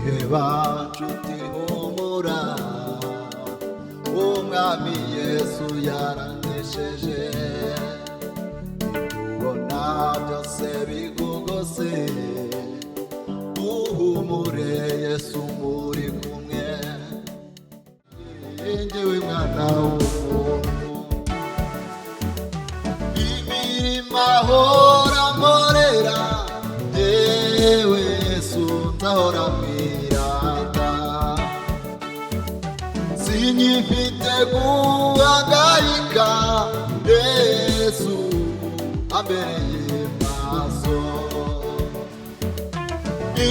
wiheba nshuti humura, umwami Yesu yaranesheje. Ibyo ubona byose bikugose, uhumure Yesu muri kumwe. Njyewe mwana w'umuntu, imirimo ahora nkorera, yewe Yesu nzahora mwirata. Sinyifite guhangayika, Yesu ambereye maso.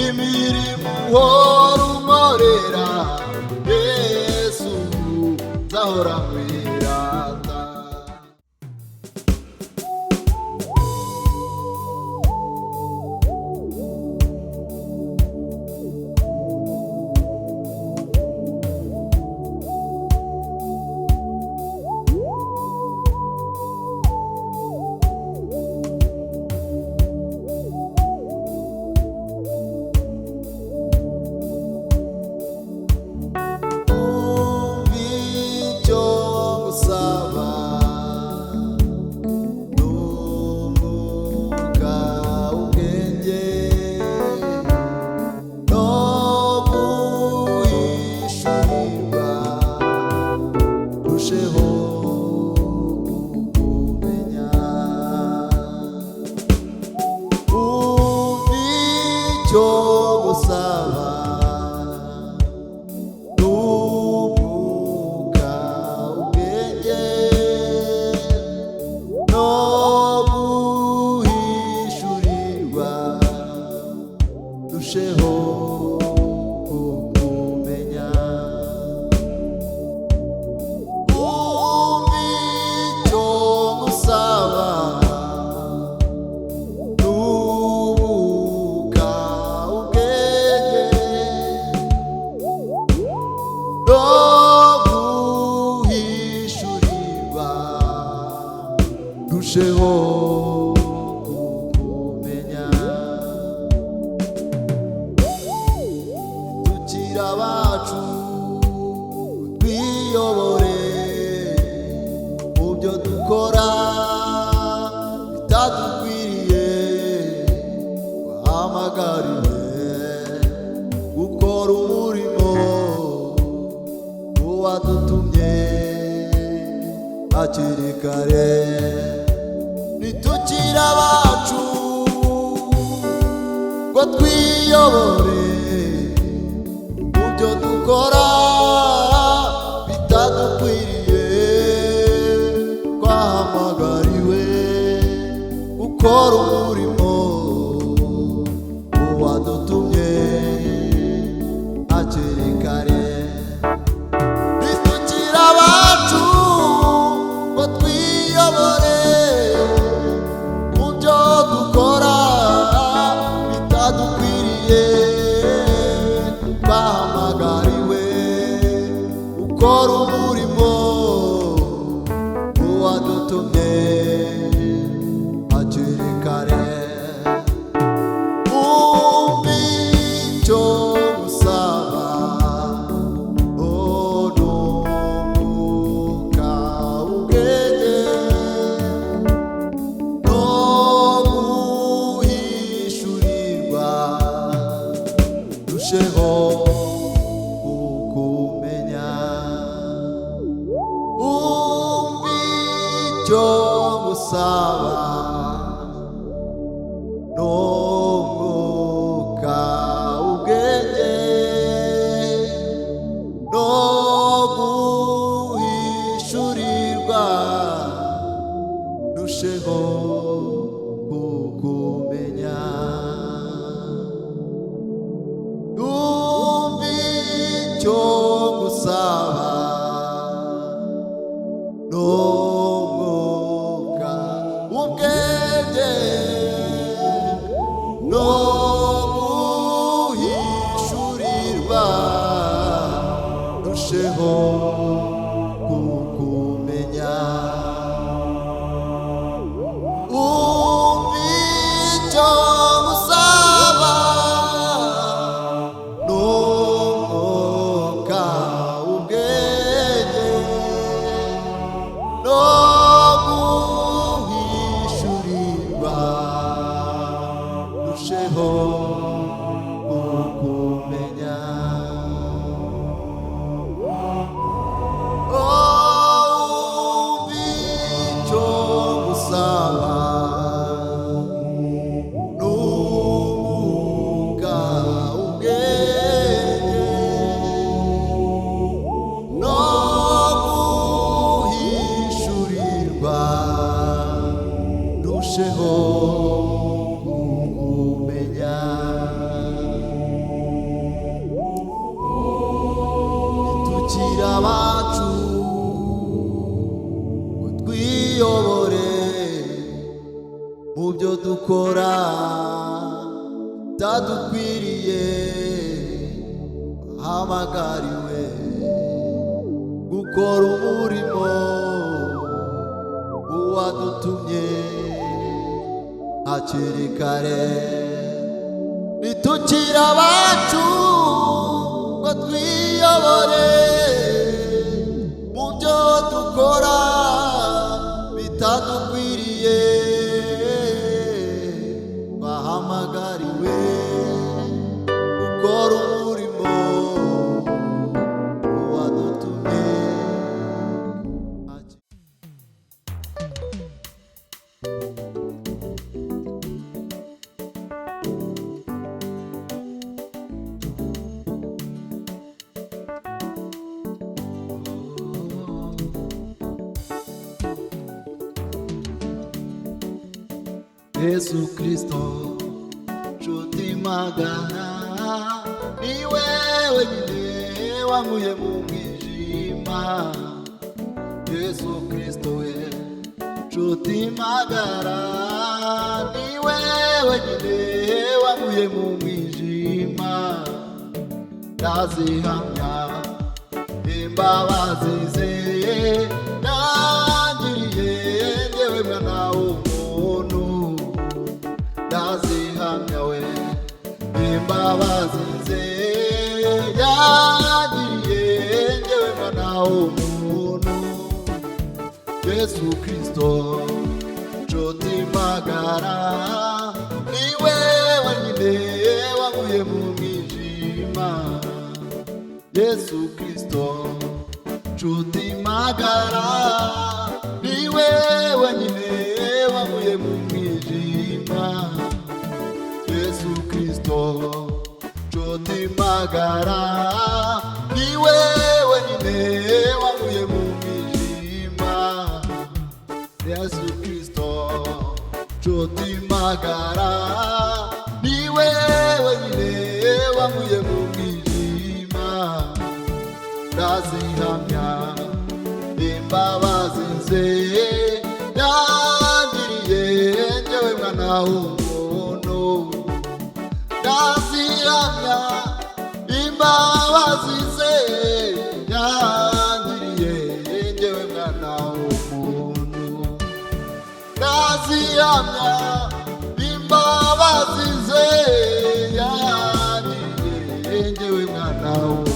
Imirimo uhora unkorera, Yesu nzahora mwirata. Nitukira abacu ngo twiyobore mubyo dukora bitadukwiriye, twahamagariwe gukora umurimo wadutumye hakiri kare. Nitukira abacu ngo twiyobore mubyo dukora bitadukwiriye, twahamagariwe gukora umurimo wadutumye hakiri kare. No ntitukire abacu ngo twiyobore mu byo dukora bitadukwiriye. Hamagariwe gukora umurimo uwadutumye hakiri kare. Ntitukire abacu ngo twiyobore mu byo dukora bitadukwiriye. Bahamagariwe gukora umurimo uwadutumye. Yesu Kristo nshuti magara, ni wewe nyine wankuye mu mwijima. Yesu Kristo we nshuti magara, ni wewe nyine wankuye mu mwijima. Ndazihamya imbabazi ze yangiriye, njyewe mwana w'umuntu. Ndazihamya we imbabazi ze yangiriye, njyewe mwana w'umuntu. Yesu Kristo nshuti magara, ni wewe nyine wankuye mu mwijima. Yesu Kristo nshuti magara, ni wewe nyine wankuye mu mwijima. Yesu Kristo nshuti magara, ni wewe nyine wankuye mu mwijima. Yesu Kristo nshuti magara, ni wewe nyine wankuye mu mwijima. Ndazihamya imbabazi ze yangiriye, njyewe mwana w'umuntu. Ndazihamya imbabazi ze yangiriye, njyewe mwana w'umuntu. Ndazihamya imbabazi ze yangiriye, njyewe mwana w'umuntu.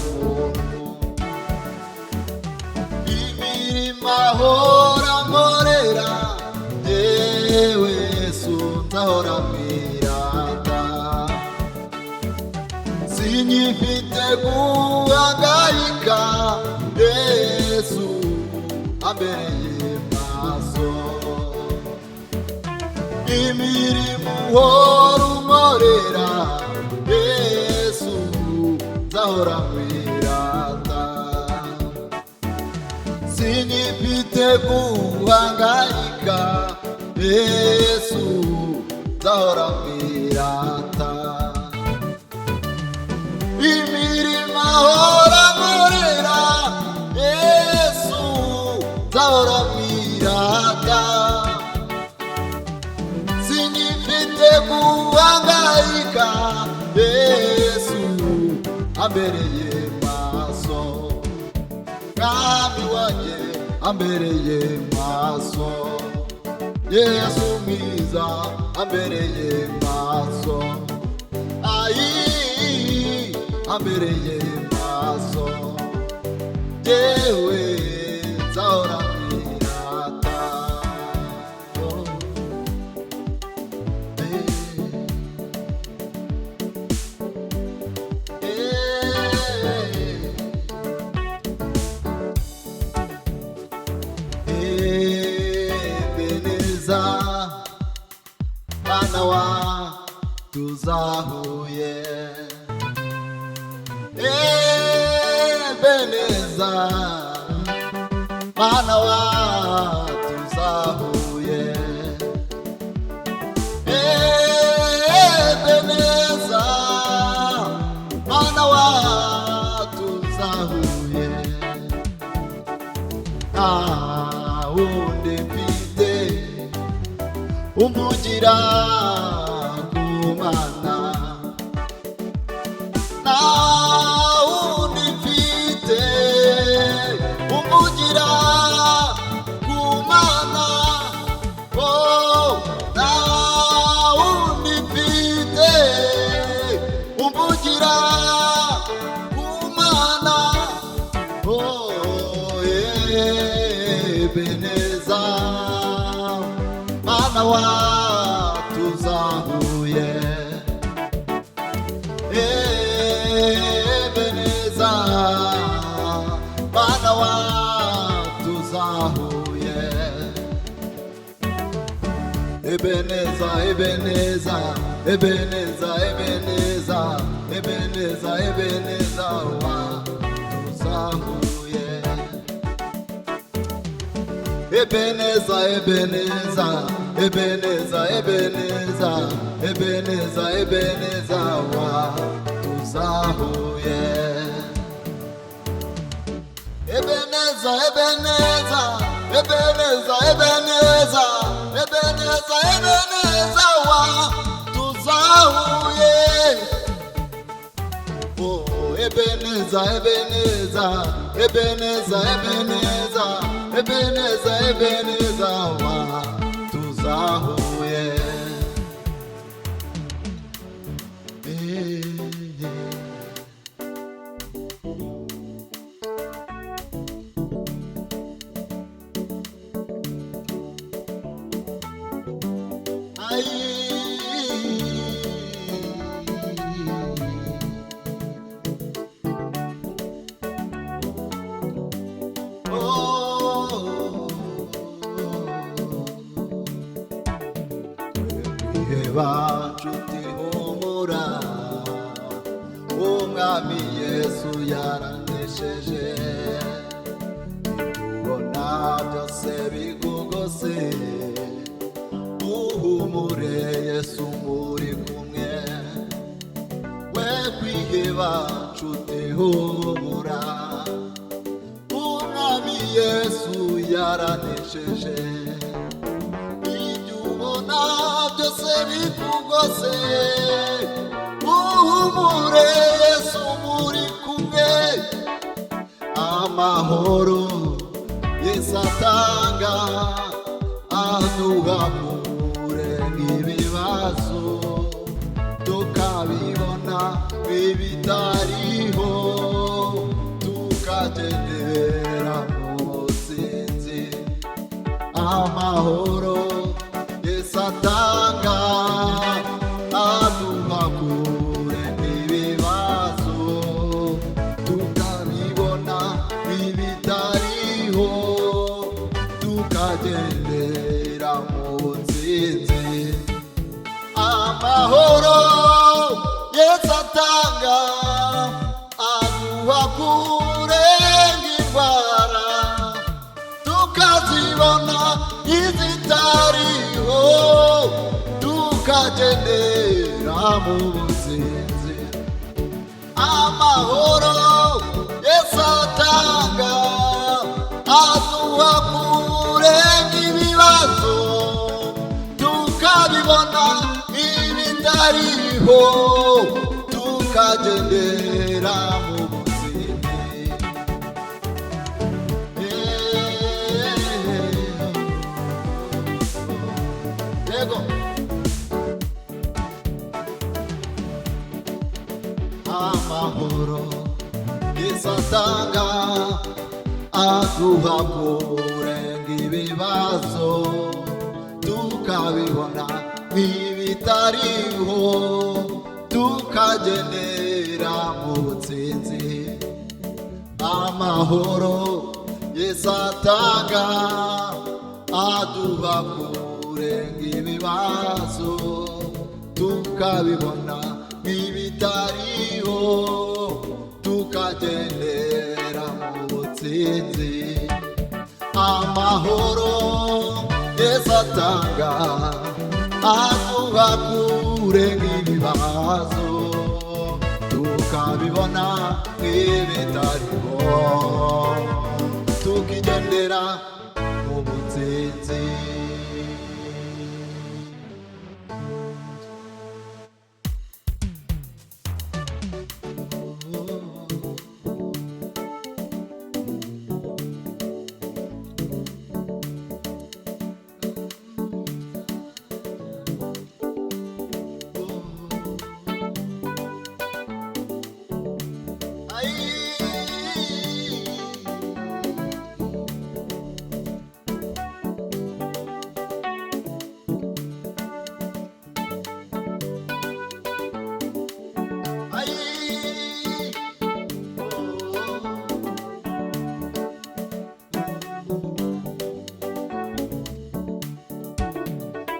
Imirimo ahora nkorera, yewe Yesu nzahora mwirata. Sinyifite guhangayika, Yesu ambereye maso. Imirimo uhora unkorera, Yesu nzahora mwirata. Sinyifite guhangayika, Yesu nzahora mwirata. Imirimo ahora nkorera, Yesu nzahora mwirata. Sinyifite guhangayika, Yesu ambereye maso. Mwami wanjye ambereye maso, Yesu mwiza ambereye maso. Ai ambereye maso, yewe nzahora mwirata. Ebeneza mwana wa tuzahuye. Ebeneza mwana wa tuzahuye. Ebeneza mwana wa tuzahuye. wundi mfite umvugira ku Mana, nta wundi mfite umvugira ku Mana, oh, nta wundi mfite umvugira ku Mana, oh, Ebeneza, Mana watuzahuye, Ebeneza, Mana watuzahuye, Ebeneza, Ebeneza, Ebeneza, Ebeneza, Ebeneza, Ebeneza watuzahuye, Ebeneza, Ebeneza, Ebeneza, Ebeneza, Ebeneza, Ebeneza watuzahuye, Ebeneza, Ebeneza, Ebeneza, Ebeneza, Ebeneza, Ebeneza watuzahuye, oh, Ebeneza, Ebeneza, Ebeneza, Ebeneza, Ebeneza, Ebeneza watuzahuye, bacuti humura, umwami Yesu yaranesheje, ubona byose bigugose, uhumure Yesu muri kumwe, we kwiheba nshuti humura, umwami Yesu yaranesheje, byose bikugose, uhumure Yesu muri kumwe, amahoro Yesu atanga aduhakure nk'ibibazo, tukabibona ibitariho, tukagendera mu ntsinzi, amahoro atanga aduhakure ibibazo, tukabibona ibitariho, tukagendera mu ntsinzi, amahoro Yesu atanga aduhakure nk'indwara, tukazibona izitariho, tukagendera mu ntsinzi, amahoro Yesu atanga aduhakure nk'ibibazo, tukabibona ibitariho, tukagendera mu ntsinzi, yego, amahoro Yesu atanga aduhakure nk'ibibazo, tukabibona nk'ibitariho, tukagendera mu ntsinzi, amahoro Yesu atanga aduhakure nk'ibibazo, tukabibona nk'ibitariho, tukagendera mu ntsinzi, amahoro Yesu atanga aduhakure nk'ibibazo, tukabibona nk'ibitariho, tukigendera mu butsinzi.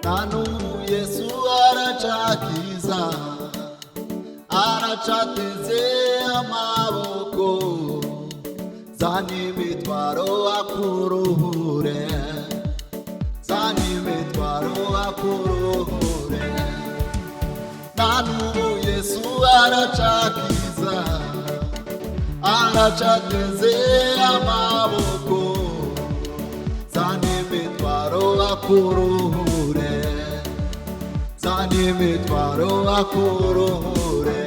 Nanu Yesu aracakiza, aracateze amaboko, zana imitwaro akuruhure, zana imitwaro akuruhure. Nanu Yesu aracakiza, aracateze amaboko, zana imitwaro akuruhure, zana imitwaro akuruhure.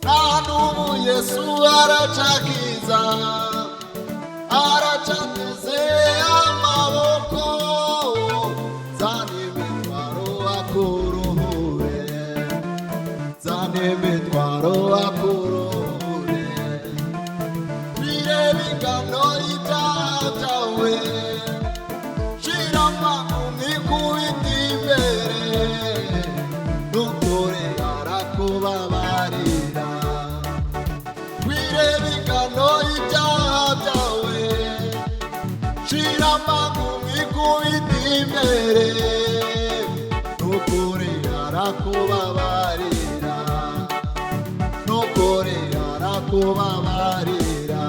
Nanu Yesu aracakiza, aracateze amaboko, zana imitwaro akuruhure, zana imitwaro akuruhure. Bireba ingano y'ibyaha byawe, shira amagumi kubita imbere, n'ukuri arakubabarira. Bireba ingano y'ibyaha byawe, shira amagumi kubita imbere, n'ukuri arakubabarira, n'ukuri arakubabarira.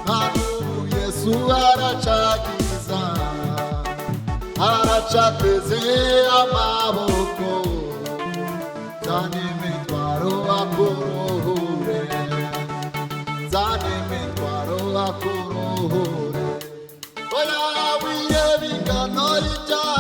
Nanu Yesu aracakiza, aracateze amaboko, zana imitwaro akuruhure, zana imitwaro akuruhure. Oya wireba ingano y'ibyaha